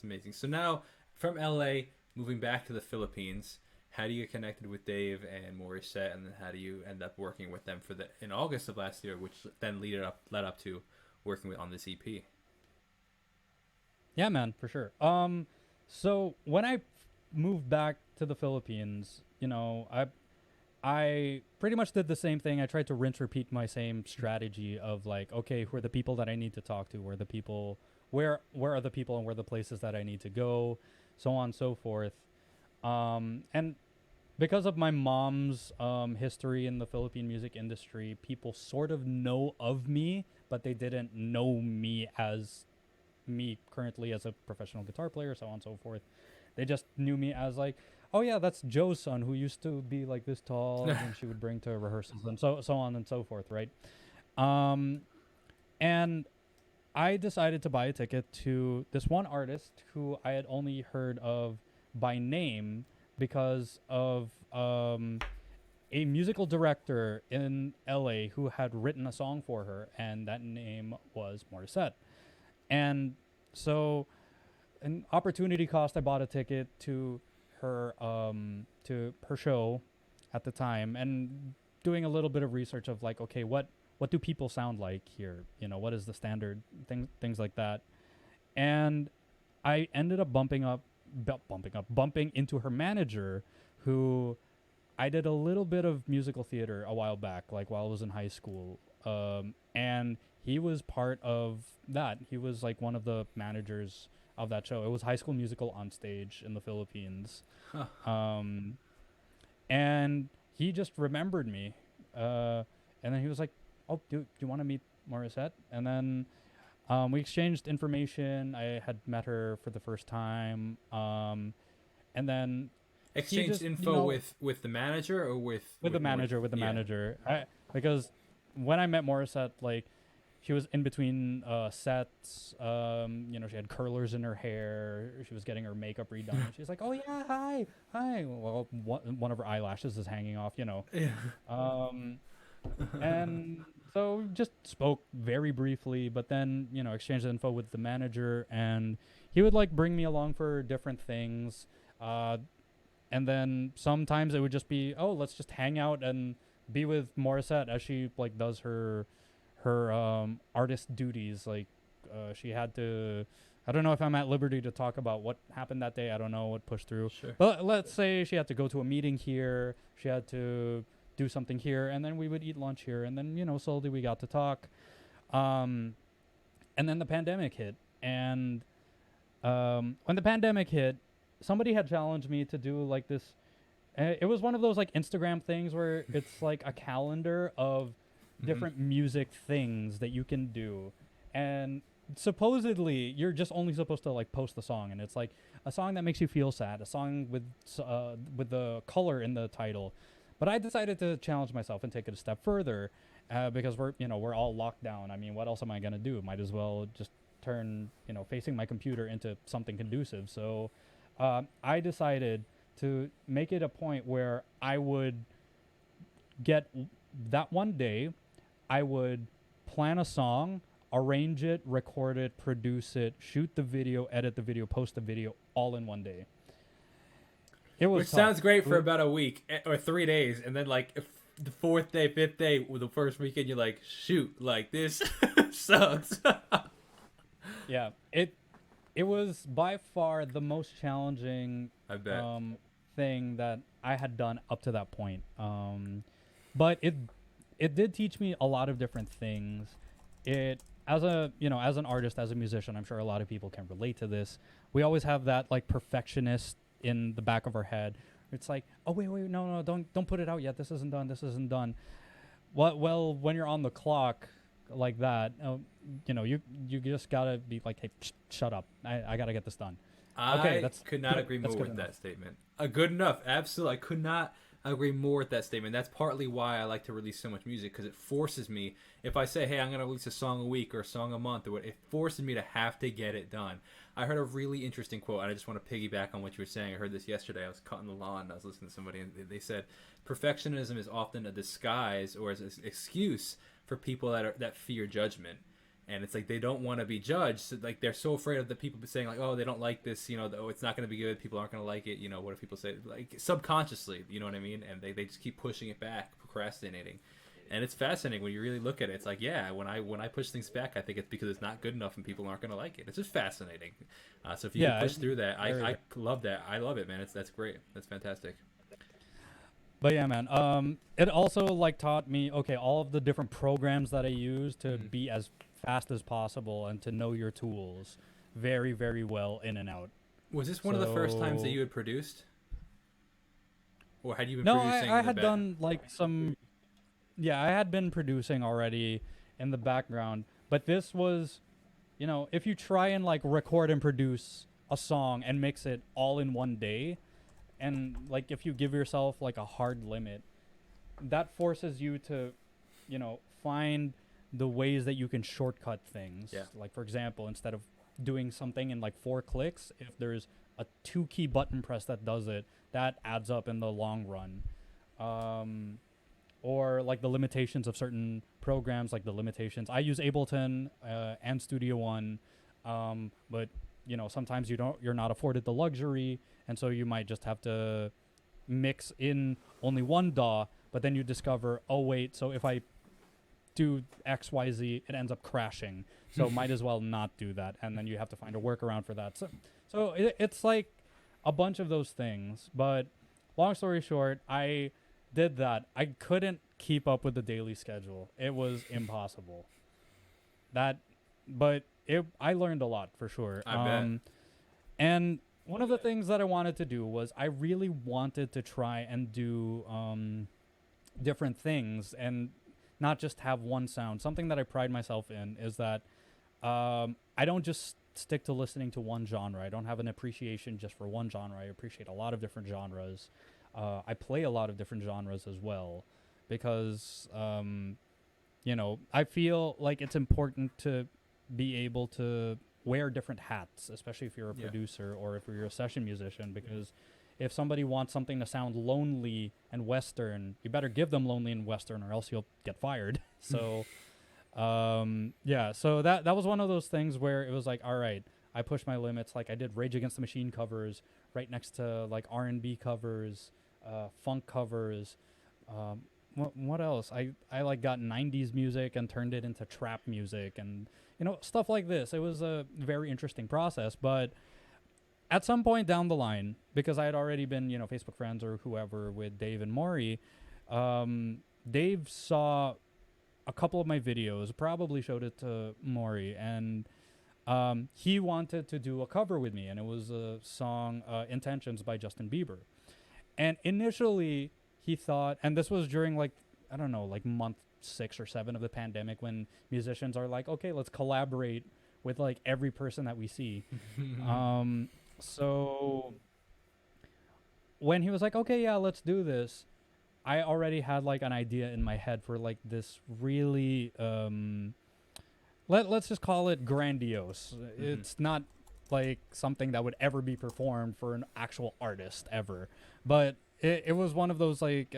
That's amazing. So now from LA, moving back to the Philippines, how do you get connected with Dave and Morisette, and then how do you end up working with them for the in August of last year, which then led up to working with on this EP? Yeah, man, for sure. So when I moved back to the Philippines, I pretty much did the same thing. I tried to rinse repeat my same strategy of like, okay, who are the people that I need to talk to? Where are the people? Where are the people and where are the places that I need to go? So on and so forth. And because of my mom's history in the Philippine music industry, people sort of know of me, but they didn't know me as me currently as a professional guitar player, so on and so forth. They just knew me as like, oh yeah, that's Joe's son who used to be like this tall, and she would bring to rehearsals and so on and so forth, right? Um, and I decided to buy a ticket to this one artist who I had only heard of by name because of a musical director in LA who had written a song for her, and that name was Morisette. And so, an opportunity cost, I bought a ticket to her show at the time, and doing a little bit of research of like, okay, what do people sound like here? What is the standard things like that. And I ended up bumping into her manager, who I did a little bit of musical theater a while back, like while I was in high school. And he was part of that. He was like one of the managers of that show. It was High School Musical on stage in the Philippines. Huh. Um, and he just remembered me. And then he was like, "Oh, do you want to meet Morissette?" And then we exchanged information. I had met her for the first time. And then he Exchanged just, info with the manager or with the with more? manager, Yeah. because when I met Morissette, like she was in between sets. She had curlers in her hair. She was getting her makeup redone. She's like, "Oh yeah, hi, hi." Well, one of her eyelashes is hanging off. Yeah. Um, and so just spoke very briefly, but then exchanged info with the manager, and he would like bring me along for different things. Uh, and then sometimes it would just be, oh, let's just hang out and be with Morissette as she like does her artist duties. Like she had to. I don't know if I'm at liberty to talk about what happened that day. I don't know what pushed through, Sure. but let's say she had to go to a meeting here. She had to do something here, and then we would eat lunch here, and then slowly we got to talk. Um, and then the pandemic hit, and when the pandemic hit, somebody had challenged me to do like this. It was one of those like Instagram things where it's like a calendar of Mm-hmm. different music things that you can do, and supposedly you're just only supposed to like post the song, and it's like a song that makes you feel sad, a song with the color in the title. But I decided to challenge myself and take it a step further, because we're all locked down. I mean, what else am I gonna do? Might as well just turn facing my computer into something conducive. So I decided to make it a point where I would get that one day, I would plan a song, arrange it, record it, produce it, shoot the video, edit the video, post the video all in one day. It Which was tough. sounds great for about a week or 3 days, and then like if the fourth day, fifth day, with the first weekend, you're like, shoot, like this sucks. Yeah, it was by far the most challenging I bet. um, thing that I had done up to that point. But it did teach me a lot of different things. It as an artist, as a musician, I'm sure a lot of people can relate to this. We always have that like perfectionist in the back of our head. It's like, oh wait, no, don't put it out yet. This isn't done. This isn't done. What? Well, when you're on the clock like that, you just gotta be like, hey, shut up. I gotta get this done. Okay, I that's could not agree that's more good with enough. that statement. Good enough. Absolutely. I could not agree more with that statement. That's partly why I like to release so much music, because it forces me. If I say, hey, I'm going to release a song a week or a song a month, or what, it forces me to have to get it done. I heard a really interesting quote, and I just want to piggyback on what you were saying. I heard this yesterday. I was cutting the lawn, and I was listening to somebody, and they said perfectionism is often a disguise or as an excuse for people that fear judgment. And it's like they don't want to be judged. So like they're so afraid of the people saying like, oh, they don't like this, oh, it's not going to be good. People aren't going to like it. What if people say, like, subconsciously, you know what I mean? And they just keep pushing it back, procrastinating. And it's fascinating when you really look at it. It's like, yeah, when I push things back, I think it's because it's not good enough and people aren't going to like it. It's just fascinating. So if you can push through that, I love that. I love it, man. That's great. That's fantastic. But yeah, man. It also like taught me, okay, all of the different programs that I use to be as fast as possible and to know your tools very, very well in and out. Was this one of the first times that you had produced? Or had you been no, producing? I had done like some. Yeah, I had been producing already in the background, but this was, if you try and like record and produce a song and mix it all in one day, and like if you give yourself like a hard limit, that forces you to, find the ways that you can shortcut things. Yeah. Like for example, instead of doing something in like 4 clicks, if there's a 2-key button press that does it, that adds up in the long run. Or like the limitations of certain programs, like the limitations. I use Ableton and Studio One, but sometimes you're not afforded the luxury, and so you might just have to mix in only one DAW. But then you discover, oh wait, so if I do X, Y, Z, it ends up crashing. So might as well not do that, and then you have to find a workaround for that. So it's like a bunch of those things. But long story short, I did that. I couldn't keep up with the daily schedule. It was impossible. I learned a lot for sure. I bet. And one of the things that I wanted to do was I really wanted to try and do different things and not just have one sound. Something that I pride myself in is that I don't just stick to listening to one genre. I don't have an appreciation just for one genre. I appreciate a lot of different genres. I play a lot of different genres as well because, I feel like it's important to be able to wear different hats, especially if you're a producer or if you're a session musician, because if somebody wants something to sound lonely and Western, you better give them lonely and Western or else you'll get fired. So, so that was one of those things where it was like, all right, I pushed my limits. Like I did Rage Against the Machine covers right next to like R&B covers, funk covers. What else? I like got 90s music and turned it into trap music and, stuff like this. It was a very interesting process, but at some point down the line, because I had already been, Facebook friends or whoever with Dave and Maury, Dave saw a couple of my videos, probably showed it to Maury, and he wanted to do a cover with me, and it was a song, Intentions by Justin Bieber. And initially, he thought, and this was during like, I don't know, like month 6 or 7 of the pandemic when musicians are like, okay, let's collaborate with like every person that we see. So when he was like, okay, yeah, let's do this, I already had like an idea in my head for like this really, let's just call it grandiose. Mm-hmm. It's not like something that would ever be performed for an actual artist ever, but it was one of those like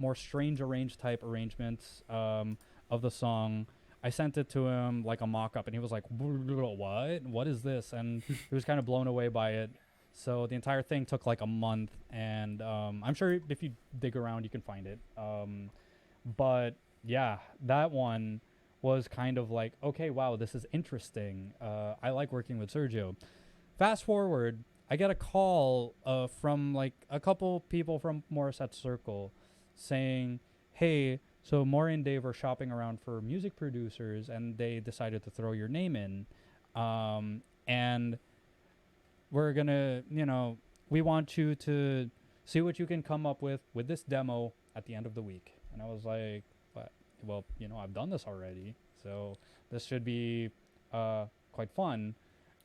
more strange arranged type arrangements of the song. I sent it to him like a mock-up, and he was like, what is this? And he was kind of blown away by it. So the entire thing took like a month, and I'm sure if you dig around you can find it. But yeah, that one was kind of like, okay, wow, this is interesting. I like working with Xergio. Fast forward, I get a call from like a couple people from Morisette Circle saying, hey, so Maury and Dave are shopping around for music producers, and they decided to throw your name in. And we're going to, we want you to see what you can come up with this demo at the end of the week. And I was like, what? Well, I've done this already, so this should be quite fun.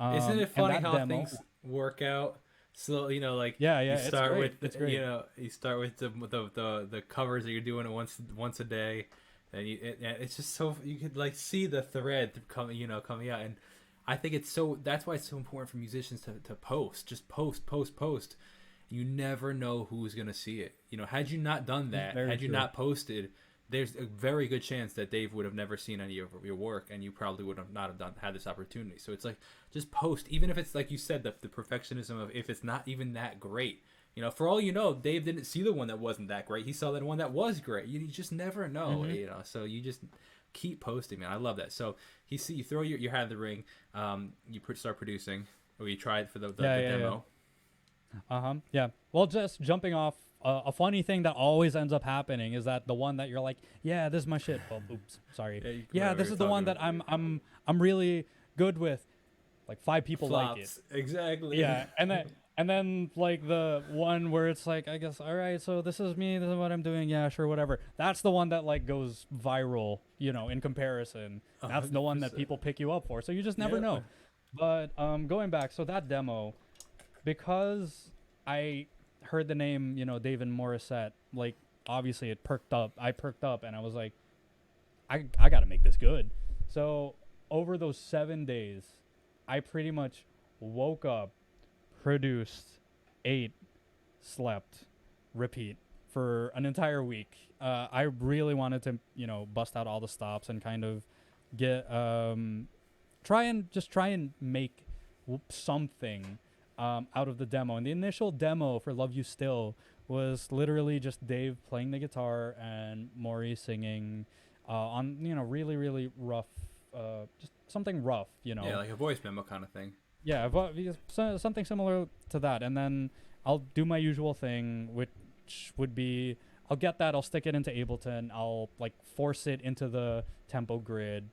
Isn't it funny how things work out? So you you start with you start with the covers that you're doing once a day, and it's just so you could like see the thread coming out, and I think that's why it's so important for musicians to post, just post. You never know who's gonna see it. Had you not done that, had you not posted, there's a very good chance that Dave would have never seen any of your work, and you probably would have not have had this opportunity. So it's like, just post, even if it's like you said, the perfectionism of if it's not even that great. For all you know, Dave didn't see the one that wasn't that great. He saw that one that was great. You just never know, So you just keep posting, man. I love that. So you throw your hat in the ring. You start producing, or you try it for the demo. Yeah. Well, just jumping off. A funny thing that always ends up happening is that the one that you're like, yeah, this is my shit. Oh, oops, sorry. Yeah, this is the one that I'm really good with. Like 5 people like it. Exactly. Yeah, and then like the one where it's like, I guess, all right, so this is me. This is what I'm doing. Yeah, sure, whatever. That's the one that like goes viral. In comparison, that's the one that people pick you up for. So you just never know. But going back, so that demo, because I heard the name, Dave and Morisette, like obviously it perked up. I perked up and I was like, I got to make this good. So over those 7 days, I pretty much woke up, produced, ate, slept, repeat for an entire week. I really wanted to, bust out all the stops and kind of get, try and make something out of the demo. And the initial demo for Love You Still was literally just Dave playing the guitar and Maury singing on, really, really rough, just something rough, Yeah, like a voice memo kind of thing. Yeah, something similar to that. And then I'll do my usual thing, which would be, I'll stick it into Ableton. I'll like force it into the tempo grid.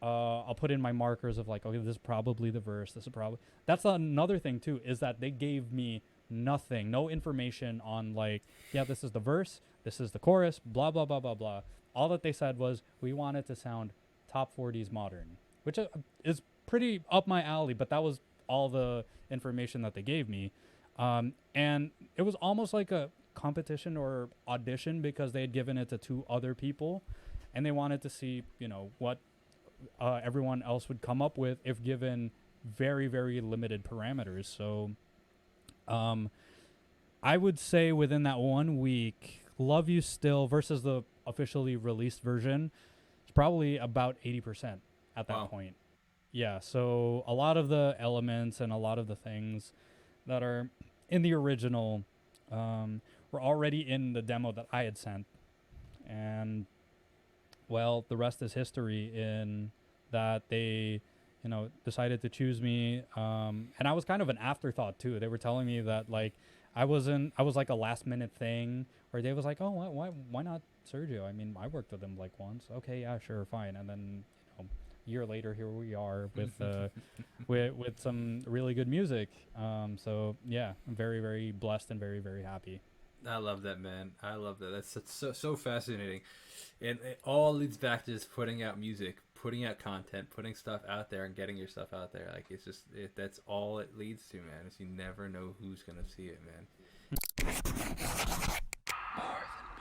I'll put in my markers of like, okay, this is probably the verse. That's another thing too, is that they gave me nothing, no information on like, yeah, this is the verse, this is the chorus, blah, blah, blah, blah, blah. All that they said was, we want it to sound top 40s modern, which is pretty up my alley, but that was all the information that they gave me. And it was almost like a competition or audition, because they had given it to 2 other people and they wanted to see, what everyone else would come up with if given very, very limited parameters. So I would say within that 1 week, Love You Still versus the officially released version is probably about 80% at that point. Yeah, so a lot of the elements and a lot of the things that are in the original were already in the demo that I had sent. And well, the rest is history in that they, decided to choose me. And I was kind of an afterthought too. They were telling me that like I was like a last minute thing, where Dave was like, oh, why not Xergio? I mean, I worked with him like once. Okay, yeah, sure, fine. And then, a year later, here we are with with some really good music. So yeah, I'm very, very blessed and very, very happy. I love that, man. I love that. That's so fascinating. And it all leads back to just putting out music, putting out content, putting stuff out there and getting your stuff out there. Like, it's just, that's all it leads to, man. Is you never know who's going to see it, man. More than